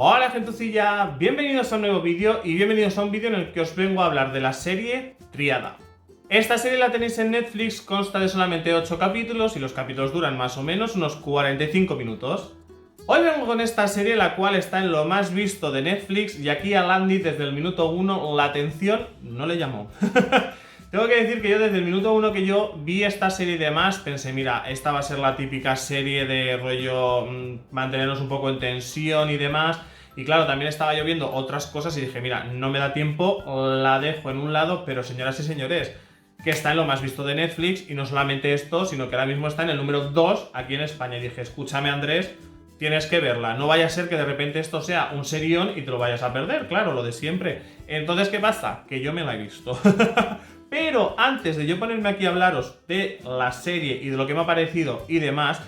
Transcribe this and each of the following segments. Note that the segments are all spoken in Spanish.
Hola gentucilla, bienvenidos a un nuevo vídeo y bienvenidos a un vídeo en el que os vengo a hablar de la serie Tríada. Esta serie la tenéis en Netflix, consta de solamente 8 capítulos y los capítulos duran más o menos unos 45 minutos. Hoy vengo con esta serie la cual está en lo más visto de Netflix y aquí a Landy desde el minuto 1 la atención no le llamó. Tengo que decir que yo desde el minuto 1 que yo vi esta serie y demás pensé, mira, esta va a ser la típica serie de rollo mantenernos un poco en tensión y demás. Y claro, también estaba yo viendo otras cosas y dije, mira, no me da tiempo, la dejo en un lado, pero señoras y señores, que está en lo más visto de Netflix y no solamente esto, sino que ahora mismo está en el número 2 aquí en España. Y dije, escúchame Andrés, tienes que verla, no vaya a ser que de repente esto sea un serión y te lo vayas a perder, claro, lo de siempre. Entonces, ¿qué pasa? Que yo me la he visto. Pero antes de yo ponerme aquí a hablaros de la serie y de lo que me ha parecido y demás,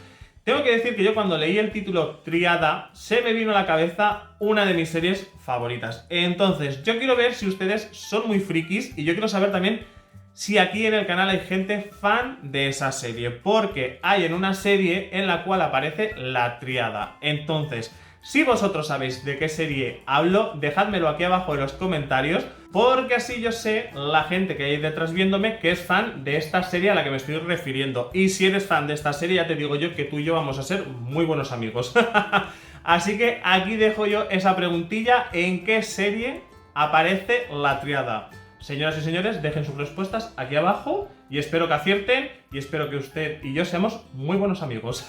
tengo que decir que yo cuando leí el título Tríada, se me vino a la cabeza una de mis series favoritas. Entonces, yo quiero ver si ustedes son muy frikis y yo quiero saber también si aquí en el canal hay gente fan de esa serie, porque hay en una serie en la cual aparece la Tríada. Entonces, si vosotros sabéis de qué serie hablo, dejádmelo aquí abajo en los comentarios, porque así yo sé, la gente que hay detrás viéndome, que es fan de esta serie a la que me estoy refiriendo. Y si eres fan de esta serie, ya te digo yo que tú y yo vamos a ser muy buenos amigos. Así que aquí dejo yo esa preguntilla, ¿en qué serie aparece la Tríada? Señoras y señores, dejen sus respuestas aquí abajo y espero que acierten y espero que usted y yo seamos muy buenos amigos.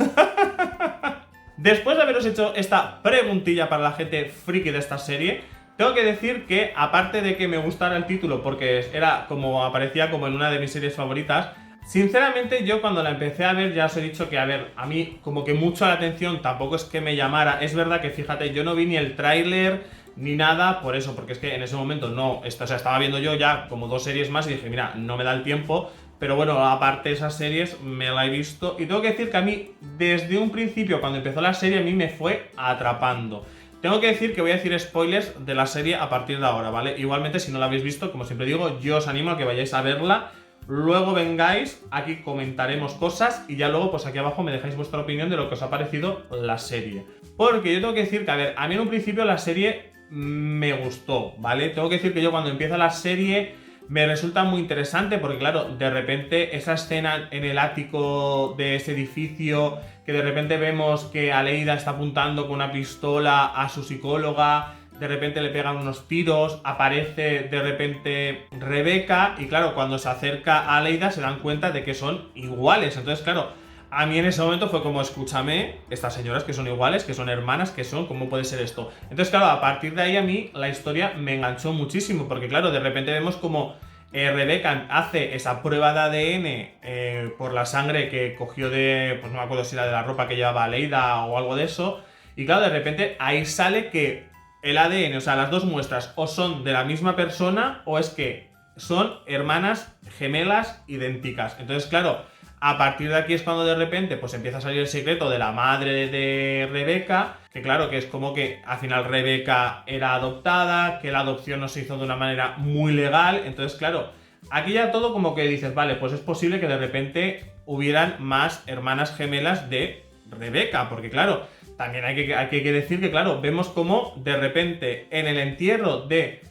Después de haberos hecho esta preguntilla para la gente friki de esta serie, tengo que decir que, aparte de que me gustara el título porque era como aparecía como en una de mis series favoritas, sinceramente yo cuando la empecé a ver ya os he dicho que, a ver, a mí como que mucho la atención tampoco es que me llamara. Es verdad que, fíjate, yo no vi ni el tráiler ni nada por eso, porque es que en ese momento no, estaba viendo yo ya como 2 series más y dije, mira, no me da el tiempo. Pero bueno, aparte de esas series, me la he visto. Y tengo que decir que a mí, desde un principio, cuando empezó la serie, a mí me fue atrapando. Tengo que decir que voy a decir spoilers de la serie a partir de ahora, ¿vale? Igualmente, si no la habéis visto, como siempre digo, yo os animo a que vayáis a verla. Luego vengáis, aquí comentaremos cosas y ya luego, pues aquí abajo me dejáis vuestra opinión de lo que os ha parecido la serie. Porque yo tengo que decir que, a ver, a mí en un principio la serie me gustó, ¿vale? Tengo que decir que yo cuando empieza la serie me resulta muy interesante porque, claro, de repente esa escena en el ático de ese edificio, que de repente vemos que Aleida está apuntando con una pistola a su psicóloga, de repente le pegan unos tiros, aparece de repente Rebeca y, claro, cuando se acerca a Aleida se dan cuenta de que son iguales. Entonces, claro, a mí en ese momento fue como, escúchame, estas señoras que son iguales, que son hermanas, que son, ¿cómo puede ser esto? Entonces, claro, a partir de ahí a mí la historia me enganchó muchísimo, porque claro, de repente vemos como Rebeca hace esa prueba de ADN por la sangre que cogió de, pues no me acuerdo si era de la ropa que llevaba Aleida o algo de eso, y claro, de repente ahí sale que el ADN, o sea, las dos muestras o son de la misma persona o es que son hermanas gemelas idénticas. Entonces, claro, a partir de aquí es cuando de repente pues empieza a salir el secreto de la madre de Rebeca, que claro, que es como que al final Rebeca era adoptada, que la adopción no se hizo de una manera muy legal. Entonces, claro, aquí ya todo como que dices, vale, pues es posible que de repente hubieran más hermanas gemelas de Rebeca, porque claro, también hay que decir que, claro, vemos como de repente en el entierro de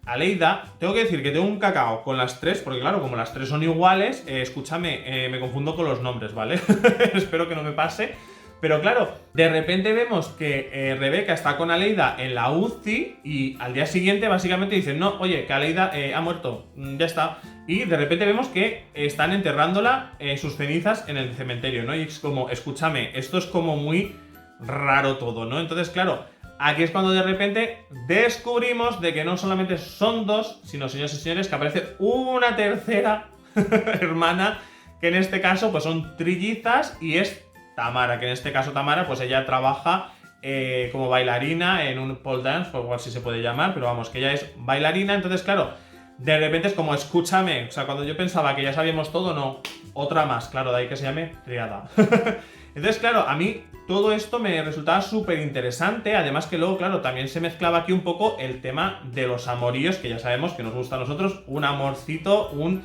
Aleida, tengo que decir que tengo un cacao con las 3, porque claro, como las 3 son iguales, escúchame, me confundo con los nombres, ¿vale? Espero que no me pase. Pero claro, de repente vemos que Rebeca está con Aleida en la UCI y al día siguiente básicamente dicen, no, oye, que Aleida ha muerto, ya está. Y de repente vemos que están enterrándola, sus cenizas en el cementerio, ¿no? Y es como, escúchame, esto es como muy raro todo, ¿no? Entonces, claro, aquí es cuando de repente descubrimos de que no solamente son 2, sino, señores y señores, que aparece una tercera hermana, que en este caso pues son trillizas y es Tamara, que en este caso Tamara pues ella trabaja como bailarina en un pole dance, o algo así se puede llamar, pero vamos, que ella es bailarina. Entonces, claro, de repente es como, escúchame, o sea, cuando yo pensaba que ya sabíamos todo, no, otra más, claro, de ahí que se llame Tríada. Entonces, claro, a mí todo esto me resultaba súper interesante, además que luego, claro, también se mezclaba aquí un poco el tema de los amoríos, que ya sabemos que nos gusta a nosotros, un amorcito, un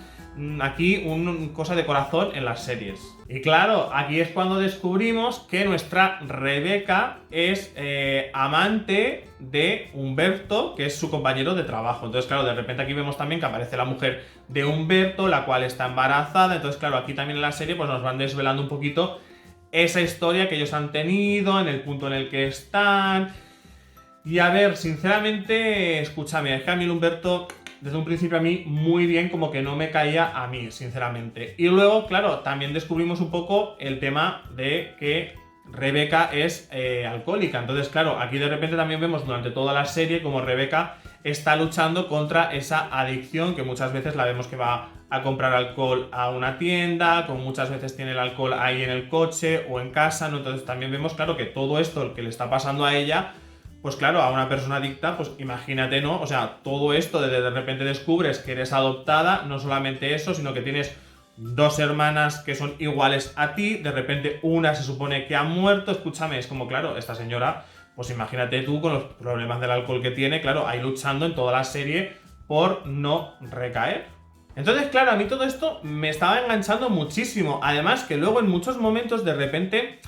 aquí una cosa de corazón en las series. Y claro, aquí es cuando descubrimos que nuestra Rebeca es amante de Humberto, que es su compañero de trabajo. Entonces, claro, de repente aquí vemos también que aparece la mujer de Humberto, la cual está embarazada. Entonces, claro, aquí también en la serie pues nos van desvelando un poquito esa historia que ellos han tenido, en el punto en el que están. Y a ver, sinceramente, escúchame, es que a mí el Humberto, desde un principio a mí, muy bien, como que no me caía a mí, sinceramente. Y luego, claro, también descubrimos un poco el tema de que Rebeca es alcohólica. Entonces, claro, aquí de repente también vemos durante toda la serie como Rebeca está luchando contra esa adicción, que muchas veces la vemos que va a comprar alcohol a una tienda, como muchas veces tiene el alcohol ahí en el coche o en casa, ¿no? Entonces también vemos, claro, que todo esto que le está pasando a ella, pues claro, a una persona adicta, pues imagínate, ¿no? O sea, todo esto de repente descubres que eres adoptada, no solamente eso, sino que tienes dos hermanas que son iguales a ti, de repente una se supone que ha muerto, escúchame, es como, claro, esta señora, pues imagínate tú con los problemas del alcohol que tiene, claro, ahí luchando en toda la serie por no recaer. Entonces, claro, a mí todo esto me estaba enganchando muchísimo, además que luego en muchos momentos de repente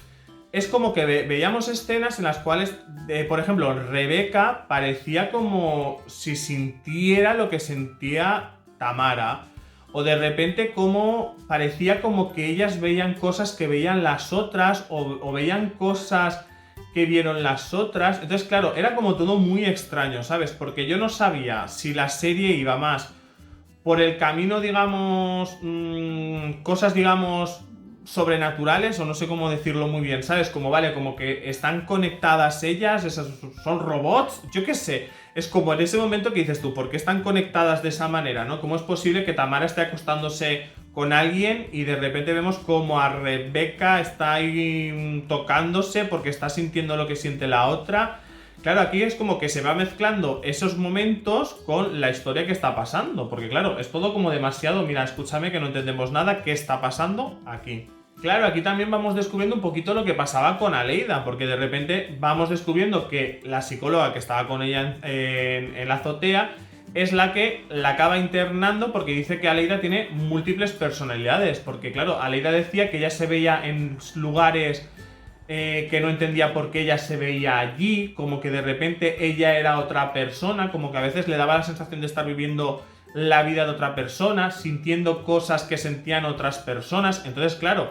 es como que veíamos escenas en las cuales, por ejemplo, Rebeca parecía como si sintiera lo que sentía Tamara. O de repente como parecía como que ellas veían cosas que veían las otras, o veían cosas que vieron las otras. Entonces, claro, era como todo muy extraño, ¿sabes? Porque yo no sabía si la serie iba más por el camino, digamos, cosas, digamos, sobrenaturales, o no sé cómo decirlo muy bien, ¿sabes? Como, vale, como que están conectadas ellas, esas son robots, yo qué sé. Es como en ese momento que dices tú, ¿por qué están conectadas de esa manera, no? ¿Cómo es posible que Tamara esté acostándose con alguien y de repente vemos como a Rebeca está ahí tocándose porque está sintiendo lo que siente la otra? Claro, aquí es como que se va mezclando esos momentos con la historia que está pasando, porque claro, es todo como demasiado, mira, escúchame que no entendemos nada, ¿qué está pasando aquí? Claro, aquí también vamos descubriendo un poquito lo que pasaba con Aleida, porque de repente vamos descubriendo que la psicóloga que estaba con ella en la azotea es la que la acaba internando porque dice que Aleida tiene múltiples personalidades, porque claro, Aleida decía que ella se veía en lugares que no entendía por qué ella se veía allí, como que de repente ella era otra persona, como que a veces le daba la sensación de estar viviendo la vida de otra persona, sintiendo cosas que sentían otras personas. Entonces, claro,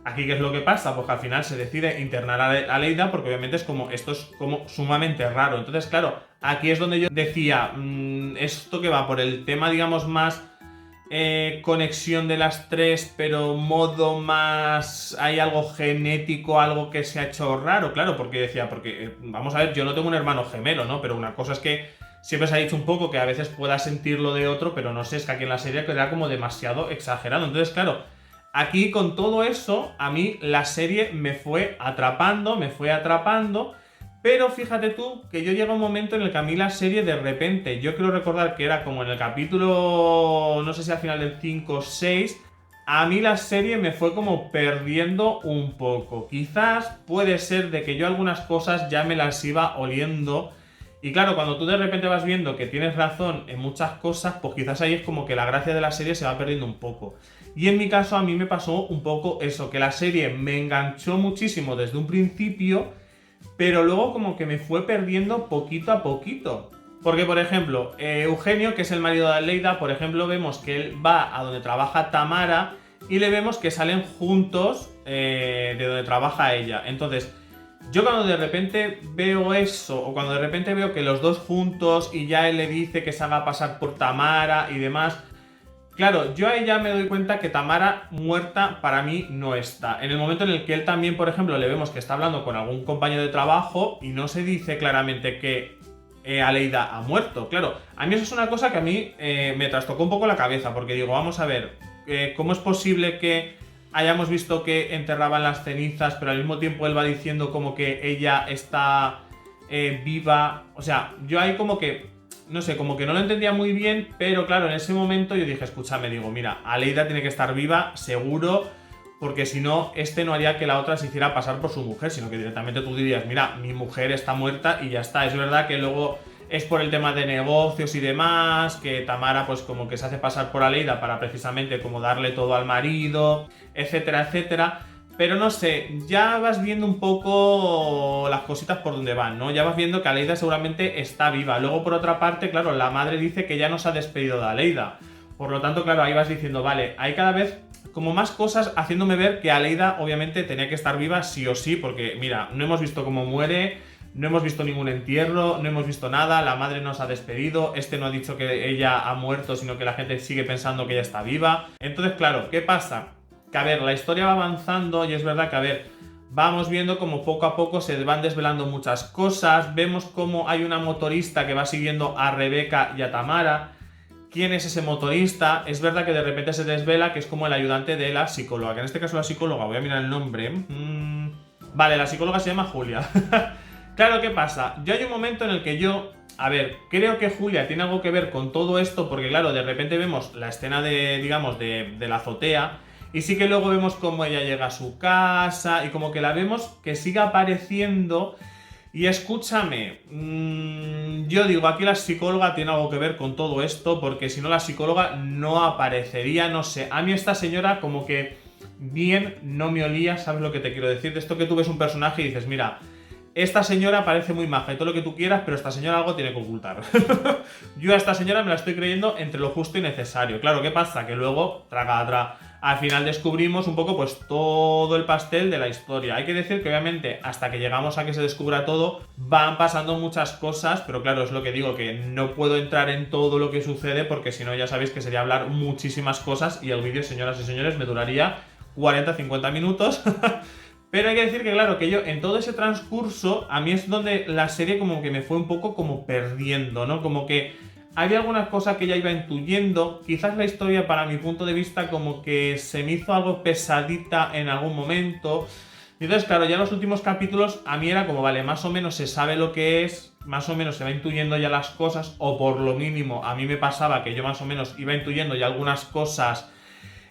aquí ¿qué es lo que pasa? Pues que al final se decide internar a Aleida porque obviamente es como, esto es como sumamente raro. Entonces, claro, aquí es donde yo decía, esto que va por el tema, digamos, más conexión de las tres, pero modo más, hay algo genético, algo que se ha hecho raro, claro, porque decía, porque vamos a ver, yo no tengo un hermano gemelo, ¿no? Pero una cosa es que siempre se ha dicho un poco que a veces pueda sentirlo de otro, pero no sé, es que aquí en la serie queda como demasiado exagerado. Entonces, claro, aquí con todo eso, a mí la serie me fue atrapando, pero fíjate tú que yo llegué a un momento en el que a mí la serie de repente, yo creo recordar que era como en el capítulo, no sé si al final del 5 o 6, a mí la serie me fue como perdiendo un poco. Quizás puede ser de que yo algunas cosas ya me las iba oliendo. Y claro, cuando tú de repente vas viendo que tienes razón en muchas cosas, pues quizás ahí es como que la gracia de la serie se va perdiendo un poco. Y en mi caso a mí me pasó un poco eso, que la serie me enganchó muchísimo desde un principio, pero luego como que me fue perdiendo poquito a poquito. Porque, por ejemplo, Eugenio, que es el marido de Aleida, por ejemplo, vemos que él va a donde trabaja Tamara y le vemos que salen juntos de donde trabaja ella. Entonces, yo cuando de repente veo eso, o cuando de repente veo que los dos juntos y ya él le dice que se haga pasar por Tamara y demás, claro, yo ahí ya me doy cuenta que Tamara muerta para mí no está. En el momento en el que él también, por ejemplo, le vemos que está hablando con algún compañero de trabajo y no se dice claramente que Aleida ha muerto. Claro, a mí eso es una cosa que a mí me trastocó un poco la cabeza, porque digo, vamos a ver, ¿cómo es posible que hayamos visto que enterraban las cenizas, pero al mismo tiempo él va diciendo como que ella está viva? O sea, yo ahí como que, no sé, como que no lo entendía muy bien, pero claro, en ese momento yo dije, escúchame, digo, mira, Aleida tiene que estar viva, seguro, porque si no, no haría que la otra se hiciera pasar por su mujer, sino que directamente tú dirías, mira, mi mujer está muerta y ya está. Es verdad que luego es por el tema de negocios y demás, que Tamara pues como que se hace pasar por Aleida para precisamente como darle todo al marido, etcétera, etcétera. Pero no sé, ya vas viendo un poco las cositas por donde van, ¿no? Ya vas viendo que Aleida seguramente está viva. Luego, por otra parte, claro, la madre dice que ya no se ha despedido de Aleida. Por lo tanto, claro, ahí vas diciendo, vale, hay cada vez como más cosas haciéndome ver que Aleida obviamente tenía que estar viva sí o sí, porque mira, no hemos visto cómo muere, no hemos visto ningún entierro, no hemos visto nada, la madre no se ha despedido, no ha dicho que ella ha muerto, sino que la gente sigue pensando que ella está viva. Entonces, claro, ¿qué pasa? Que a ver, la historia va avanzando y es verdad que a ver, vamos viendo como poco a poco se van desvelando muchas cosas, vemos como hay una motorista que va siguiendo a Rebeca y a Tamara. ¿Quién es ese motorista? Es verdad que de repente se desvela que es como el ayudante de la psicóloga, que en este caso la psicóloga, voy a mirar el nombre. Vale, la psicóloga se llama Julia. Claro, ¿qué pasa? Yo hay un momento en el que a ver, creo que Julia tiene algo que ver con todo esto, porque claro, de repente vemos la escena de, digamos, de la azotea, y sí que luego vemos cómo ella llega a su casa, y como que la vemos que sigue apareciendo. Y escúchame, yo digo, aquí la psicóloga tiene algo que ver con todo esto, porque si no la psicóloga no aparecería, no sé. A mí esta señora como que bien no me olía, ¿sabes lo que te quiero decir? De esto que tú ves un personaje y dices, mira, esta señora parece muy maja y todo lo que tú quieras, pero esta señora algo tiene que ocultar. Yo a esta señora me la estoy creyendo entre lo justo y necesario. Claro, ¿qué pasa? Que luego, al final descubrimos un poco pues todo el pastel de la historia. Hay que decir que obviamente hasta que llegamos a que se descubra todo, van pasando muchas cosas, pero claro, es lo que digo, que no puedo entrar en todo lo que sucede porque si no ya sabéis que sería hablar muchísimas cosas y el vídeo, señoras y señores, me duraría 40-50 minutos. Pero hay que decir que claro, que yo en todo ese transcurso, a mí es donde la serie como que me fue un poco como perdiendo, ¿no? Como que había algunas cosas que ya iba intuyendo, quizás la historia para mi punto de vista como que se me hizo algo pesadita en algún momento. Y entonces claro, ya en los últimos capítulos a mí era como, vale, más o menos se sabe lo que es, más o menos se va intuyendo ya las cosas, o por lo mínimo a mí me pasaba que yo más o menos iba intuyendo ya algunas cosas.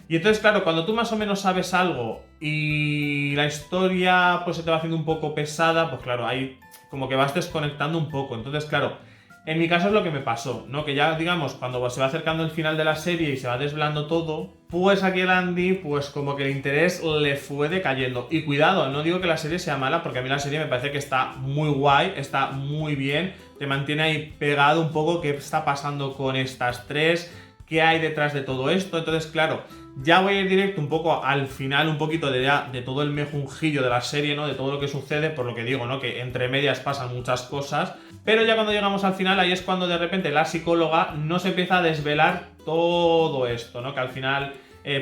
Y entonces, claro, cuando tú más o menos sabes algo y la historia pues se te va haciendo un poco pesada, pues claro, ahí como que vas desconectando un poco. Entonces, claro, en mi caso es lo que me pasó, ¿no? Que ya, digamos, cuando se va acercando el final de la serie y se va desvelando todo, pues aquí el Andy, pues como que el interés le fue decayendo. Y cuidado, no digo que la serie sea mala, porque a mí la serie me parece que está muy guay, está muy bien, te mantiene ahí pegado un poco qué está pasando con estas tres, qué hay detrás de todo esto. Entonces, claro, ya voy a ir directo un poco al final, un poquito de todo el mejunjillo de la serie, ¿no? De todo lo que sucede, por lo que digo, ¿no? Que entre medias pasan muchas cosas. Pero ya cuando llegamos al final, ahí es cuando de repente la psicóloga nos empieza a desvelar todo esto, ¿no? Que al final,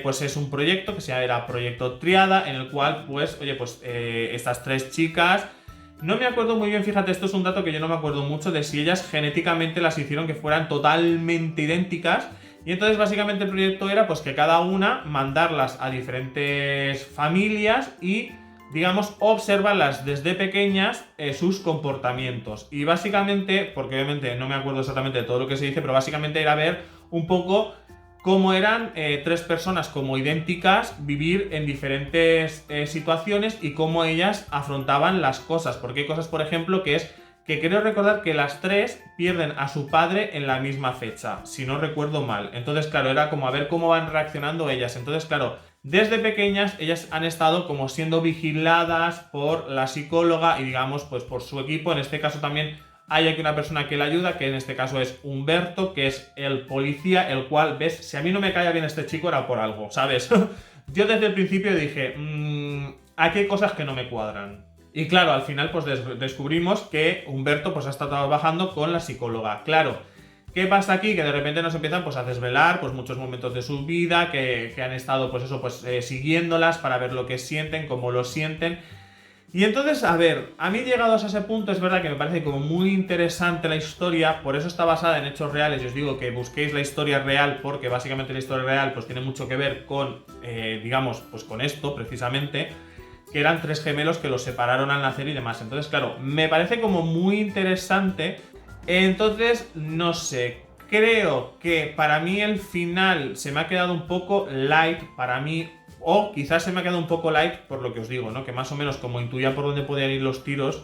pues es un proyecto que se llama Proyecto Tríada, en el cual, pues, oye, pues estas tres chicas... No me acuerdo muy bien, fíjate, esto es un dato que yo no me acuerdo mucho de si ellas genéticamente las hicieron que fueran totalmente idénticas. Y entonces básicamente el proyecto era pues que cada una mandarlas a diferentes familias y, digamos, observarlas desde pequeñas sus comportamientos. Y básicamente, porque obviamente no me acuerdo exactamente de todo lo que se dice, pero básicamente era ver un poco cómo eran tres personas como idénticas vivir en diferentes situaciones y cómo ellas afrontaban las cosas. Porque hay cosas, por ejemplo, que creo recordar que las tres pierden a su padre en la misma fecha, si no recuerdo mal. Entonces, claro, era como a ver cómo van reaccionando ellas. Entonces, claro, desde pequeñas ellas han estado como siendo vigiladas por la psicóloga y, digamos, pues por su equipo. En este caso también hay aquí una persona que le ayuda, que en este caso es Humberto, que es el policía, el cual, ves, si a mí no me caía bien este chico era por algo, ¿sabes? Yo desde el principio dije, aquí hay cosas que no me cuadran. Y claro, al final pues descubrimos que Humberto pues ha estado trabajando con la psicóloga. Claro, ¿qué pasa aquí? Que de repente nos empiezan pues a desvelar pues muchos momentos de su vida, que han estado pues eso, pues siguiéndolas para ver lo que sienten, cómo lo sienten. Y entonces, a ver, a mí llegados a ese punto es verdad que me parece como muy interesante la historia, por eso está basada en hechos reales. Yo os digo que busquéis la historia real porque básicamente la historia real pues tiene mucho que ver con, digamos, pues con esto precisamente, que eran tres gemelos que los separaron al nacer y demás. Entonces, claro, me parece como muy interesante. Entonces, no sé, creo que para mí el final se me ha quedado un poco light, para mí... O quizás se me ha quedado un poco light por lo que os digo, ¿no? Que más o menos como intuía por dónde podían ir los tiros,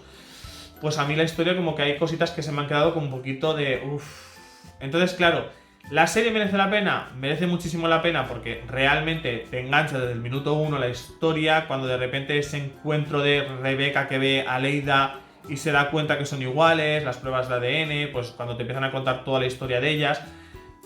pues a mí la historia como que hay cositas que se me han quedado con un poquito de uff. Entonces, claro, ¿la serie merece la pena? Merece muchísimo la pena porque realmente te engancha desde el minuto 1 la historia, cuando de repente ese encuentro de Rebeca que ve a Leida y se da cuenta que son iguales, las pruebas de ADN, pues cuando te empiezan a contar toda la historia de ellas.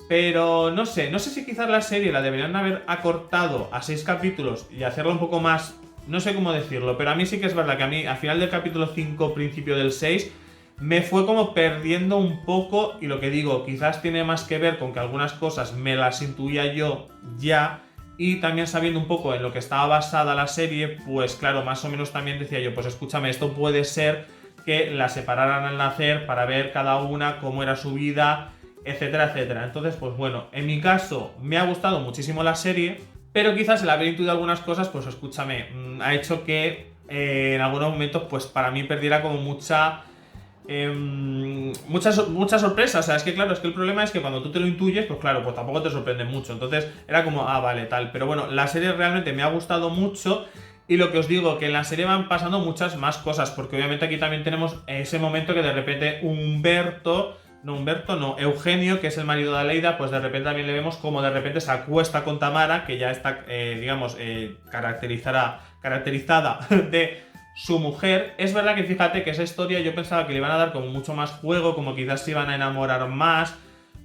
Pero no sé si quizás la serie la deberían haber acortado a 6 capítulos y hacerla un poco más, no sé cómo decirlo, pero a mí sí que es verdad que a mí al final del capítulo 5, principio del 6, me fue como perdiendo un poco, y lo que digo, quizás tiene más que ver con que algunas cosas me las intuía yo ya, y también sabiendo un poco en lo que estaba basada la serie, pues claro, más o menos también decía yo, pues escúchame, esto puede ser que la separaran al nacer para ver cada una cómo era su vida, etcétera, etcétera. Entonces, pues bueno, en mi caso me ha gustado muchísimo la serie, pero quizás el haber intuido algunas cosas, pues escúchame, ha hecho que en algunos momentos, pues para mí perdiera como mucha sorpresa. O sea, es que claro, es que el problema es que cuando tú te lo intuyes, pues claro, pues tampoco te sorprende mucho. Entonces era como, vale, tal. Pero bueno, la serie realmente me ha gustado mucho. Y lo que os digo, que en la serie van pasando muchas más cosas, porque obviamente aquí también tenemos ese momento que de repente Eugenio, que es el marido de Aleida, pues de repente también le vemos como de repente se acuesta con Tamara, que ya está, caracterizada de su mujer. Es verdad que fíjate que esa historia yo pensaba que le iban a dar como mucho más juego, como quizás se iban a enamorar más,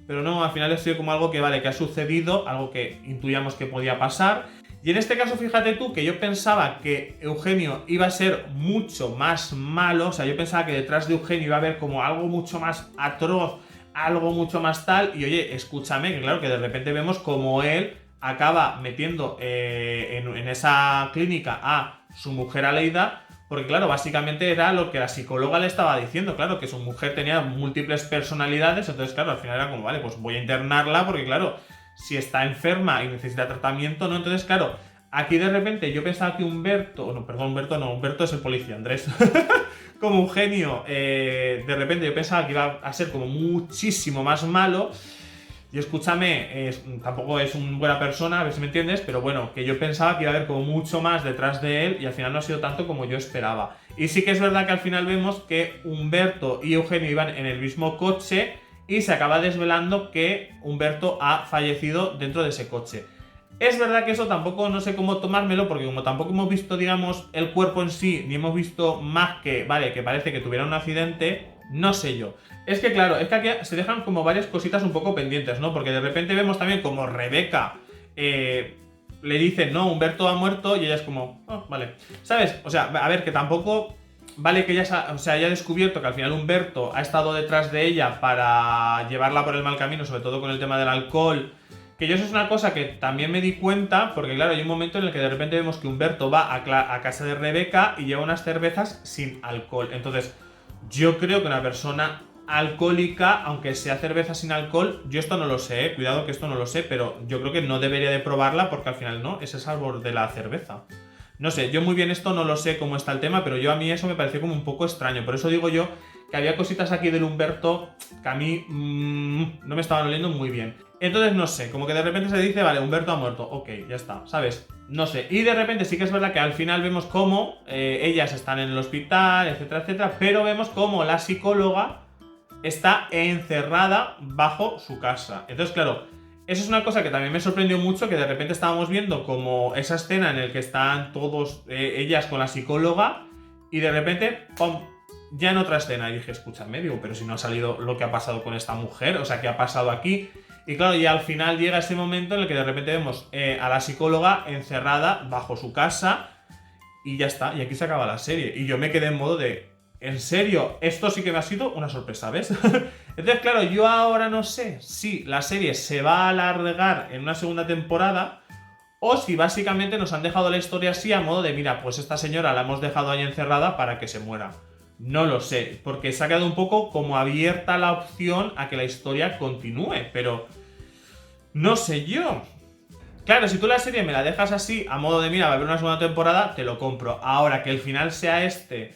pero no, al final ha sido como algo que vale, que ha sucedido, algo que intuíamos que podía pasar. Y en este caso, fíjate tú, que yo pensaba que Eugenio iba a ser mucho más malo, o sea, yo pensaba que detrás de Eugenio iba a haber como algo mucho más atroz, algo mucho más tal, y oye, escúchame, que claro, que de repente vemos como él acaba metiendo en esa clínica a su mujer Aleida, porque claro, básicamente era lo que la psicóloga le estaba diciendo, claro, que su mujer tenía múltiples personalidades, entonces claro, al final era como, vale, pues voy a internarla porque claro, si está enferma y necesita tratamiento, ¿no? Entonces claro, aquí de repente yo pensaba que Humberto es el policía, Andrés, como Eugenio, de repente yo pensaba que iba a ser como muchísimo más malo. Y escúchame, tampoco es una buena persona, a ver si me entiendes, pero bueno, que yo pensaba que iba a haber como mucho más detrás de él y al final no ha sido tanto como yo esperaba. Y sí que es verdad que al final vemos que Humberto y Eugenio iban en el mismo coche y se acaba desvelando que Humberto ha fallecido dentro de ese coche. Es verdad que eso tampoco no sé cómo tomármelo, porque como tampoco hemos visto, digamos, el cuerpo en sí, ni hemos visto más que, vale, que parece que tuviera un accidente, no sé yo. Es que claro, es que aquí se dejan como varias cositas un poco pendientes, ¿no? Porque de repente vemos también como Rebeca le dice, no, Humberto ha muerto, y ella es como, vale. ¿Sabes? O sea, a ver, que tampoco vale que ella haya descubierto que al final Humberto ha estado detrás de ella para llevarla por el mal camino, sobre todo con el tema del alcohol. Que yo eso es una cosa que también me di cuenta, porque claro, hay un momento en el que de repente vemos que Humberto va a casa de Rebeca y lleva unas cervezas sin alcohol. Entonces, yo creo que una persona alcohólica, aunque sea cerveza sin alcohol, yo esto no lo sé, cuidado que esto no lo sé, pero yo creo que no debería de probarla porque al final no, ese es el sabor de la cerveza. No sé, yo muy bien esto no lo sé cómo está el tema, pero yo a mí eso me pareció como un poco extraño. Por eso digo yo que había cositas aquí del Humberto que a mí no me estaban oliendo muy bien. Entonces no sé, como que de repente se dice, vale, Humberto ha muerto, ok, ya está, ¿sabes? No sé, y de repente sí que es verdad que al final vemos cómo ellas están en el hospital, etcétera, etcétera, pero vemos cómo la psicóloga está encerrada bajo su casa. Entonces, claro, eso es una cosa que también me sorprendió mucho, que de repente estábamos viendo como esa escena en la que están todos ellas con la psicóloga y de repente, ¡pum!, ya en otra escena. Y dije, escúchame, digo, pero si no ha salido lo que ha pasado con esta mujer, o sea, ¿qué ha pasado aquí? Y claro, y al final llega ese momento en el que de repente vemos a la psicóloga encerrada bajo su casa y ya está, y aquí se acaba la serie. Y yo me quedé en modo de, ¿en serio? Esto sí que me ha sido una sorpresa, ¿ves? Entonces, claro, yo ahora no sé si la serie se va a alargar en una segunda temporada o si básicamente nos han dejado la historia así a modo de, mira, pues esta señora la hemos dejado ahí encerrada para que se muera. No lo sé, porque se ha quedado un poco como abierta la opción a que la historia continúe, pero no sé yo. Claro, si tú la serie me la dejas así, a modo de, mira, va a haber una segunda temporada, te lo compro. Ahora, que el final sea este,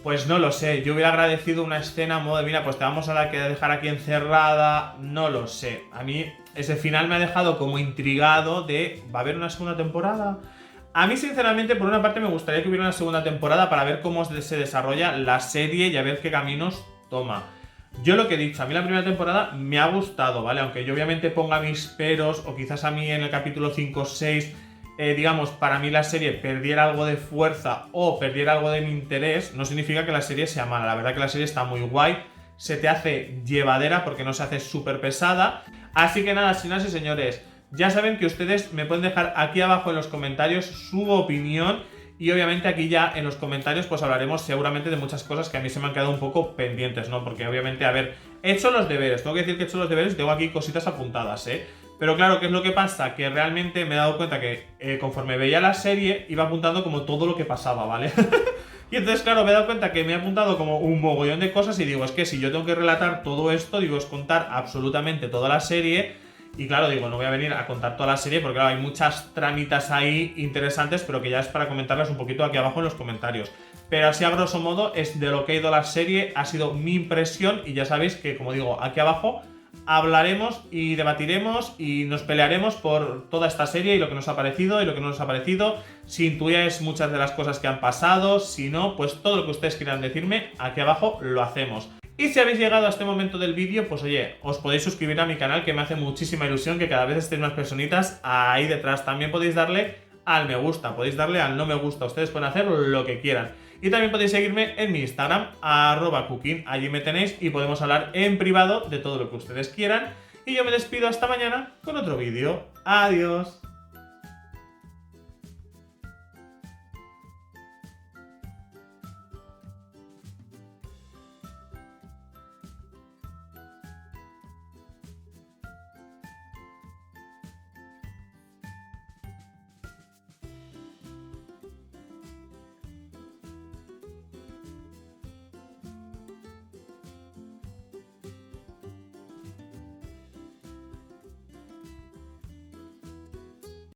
pues no lo sé. Yo hubiera agradecido una escena a modo de, mira, pues te vamos a dejar aquí encerrada, no lo sé. A mí ese final me ha dejado como intrigado de, ¿va a haber una segunda temporada? A mí, sinceramente, por una parte me gustaría que hubiera una segunda temporada para ver cómo se desarrolla la serie y a ver qué caminos toma. Yo lo que he dicho, a mí la primera temporada me ha gustado, ¿vale? Aunque yo obviamente ponga mis peros, o quizás a mí en el capítulo 5 o 6, digamos, para mí la serie perdiera algo de fuerza o perdiera algo de mi interés, no significa que la serie sea mala. La verdad que la serie está muy guay, se te hace llevadera porque no se hace súper pesada. Así que nada, señoras y señores, ya saben que ustedes me pueden dejar aquí abajo en los comentarios su opinión. Y obviamente aquí ya en los comentarios pues hablaremos seguramente de muchas cosas que a mí se me han quedado un poco pendientes, ¿no? Porque obviamente, a ver, he hecho los deberes, tengo que decir que he hecho los deberes, tengo aquí cositas apuntadas, ¿eh? Pero claro, ¿qué es lo que pasa? Que realmente me he dado cuenta que conforme veía la serie iba apuntando como todo lo que pasaba, ¿vale? Y entonces, claro, me he dado cuenta que me he apuntado como un mogollón de cosas y digo, es que si yo tengo que relatar todo esto, digo, es contar absolutamente toda la serie. Y claro, digo, no voy a venir a contar toda la serie porque claro, hay muchas tramitas ahí interesantes, pero que ya es para comentarlas un poquito aquí abajo en los comentarios. Pero así a grosso modo es de lo que ha ido la serie, ha sido mi impresión y ya sabéis que, como digo, aquí abajo hablaremos y debatiremos y nos pelearemos por toda esta serie y lo que nos ha parecido y lo que no nos ha parecido. Si intuíais muchas de las cosas que han pasado, si no, pues todo lo que ustedes quieran decirme, aquí abajo lo hacemos. Y si habéis llegado a este momento del vídeo, pues oye, os podéis suscribir a mi canal, que me hace muchísima ilusión que cada vez estén más personitas ahí detrás. También podéis darle al me gusta, podéis darle al no me gusta, ustedes pueden hacer lo que quieran. Y también podéis seguirme en mi Instagram, @cooking, allí me tenéis y podemos hablar en privado de todo lo que ustedes quieran. Y yo me despido hasta mañana con otro vídeo. Adiós.